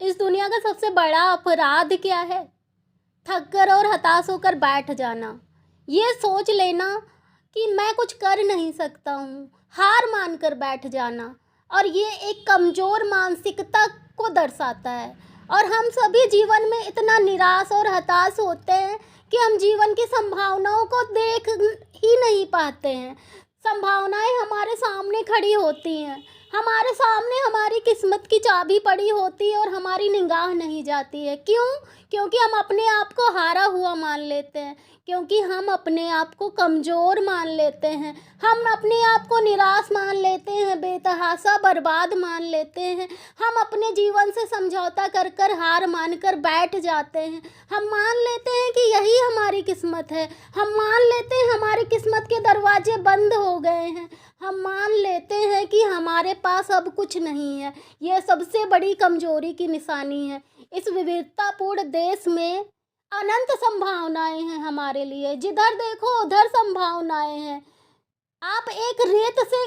इस दुनिया का सबसे बड़ा अपराध क्या है? थक कर और हताश होकर बैठ जाना। ये सोच लेना कि मैं कुछ कर नहीं सकता हूँ, हार मान कर बैठ जाना। और ये एक कमज़ोर मानसिकता को दर्शाता है। और हम सभी जीवन में इतना निराश और हताश होते हैं कि हम जीवन की संभावनाओं को देख ही नहीं पाते हैं। संभावनाएं हमारे सामने खड़ी होती हैं, हमारे सामने हमारी किस्मत की चाबी पड़ी होती है और हमारी निगाह नहीं जाती है। क्यों? क्योंकि हम अपने आप को हारा हुआ मान लेते हैं, क्योंकि हम अपने आप को कमज़ोर मान लेते हैं, हम अपने आप को निराश मान लेते हैं, बेतहाशा बर्बाद मान लेते हैं। हम अपने जीवन से समझौता कर कर हार मान कर बैठ जाते हैं। हम मान लेते हैं कि यही हमारी किस्मत है, हम मान लेते हैं हमारी किस्मत के दरवाजे बंद हो गए हैं, हम मान लेते हैं कि हमारे पास अब कुछ नहीं है। यह सबसे बड़ी कमजोरी की निशानी है। इस विविधतापूर्ण देश में अनंत संभावनाएं हैं हमारे लिए, जिधर देखो उधर संभावनाएं हैं। आप एक रेत से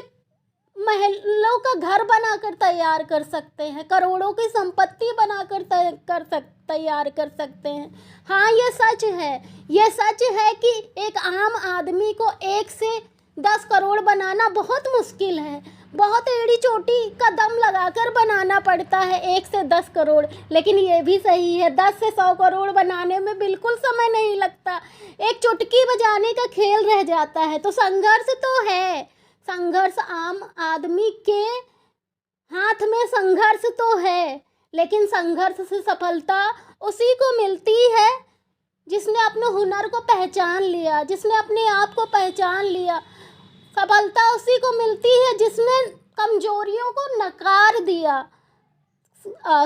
महलों का घर बनाकर तैयार कर सकते हैं, करोड़ों की संपत्ति बनाकर तैयार कर सकते हैं। हाँ, ये सच है, ये सच है कि एक आम आदमी को 1 से 10 करोड़ बनाना बहुत मुश्किल है, बहुत एड़ी चोटी का दम लगाकर बनाना पड़ता है 1 से 10 करोड़। लेकिन ये भी सही है, 10 से 100 करोड़ बनाने में बिल्कुल समय नहीं लगता, एक चुटकी बजाने का खेल रह जाता है। तो संघर्ष तो है, संघर्ष आम आदमी के हाथ में संघर्ष तो है, लेकिन संघर्ष से सफलता उसी को मिलती है जिसने अपने हुनर को पहचान लिया, जिसने अपने आप को पहचान लिया। सफलता उसी को मिलती है जिसने कमजोरियों को नकार दिया।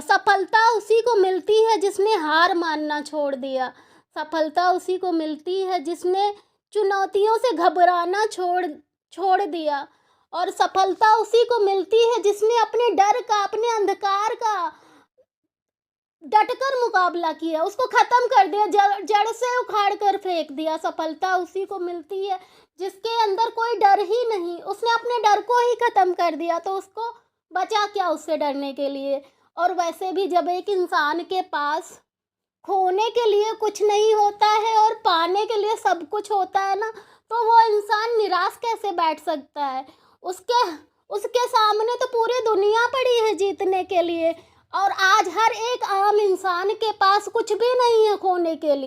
सफलता उसी को मिलती है जिसने हार मानना छोड़ दिया। सफलता उसी को मिलती है जिसने चुनौतियों से घबराना छोड़ दिया। और सफलता उसी को मिलती है जिसने अपने डर का, अपने अंधकार का डटकर मुकाबला किया, उसको ख़त्म कर दिया, जड़ से उखाड़ कर फेंक दिया। सफलता उसी को मिलती है जिसके अंदर कोई डर ही नहीं, उसने अपने डर को ही ख़त्म कर दिया, तो उसको बचा क्या उससे डरने के लिए। और वैसे भी जब एक इंसान के पास खोने के लिए कुछ नहीं होता है और पाने के लिए सब कुछ होता है ना, तो वो इंसान निराश कैसे बैठ सकता है। उसके सामने तो पूरी दुनिया पड़ी है जीतने के लिए, और आज हर एक आम इंसान के पास कुछ भी नहीं है खोने के लिए।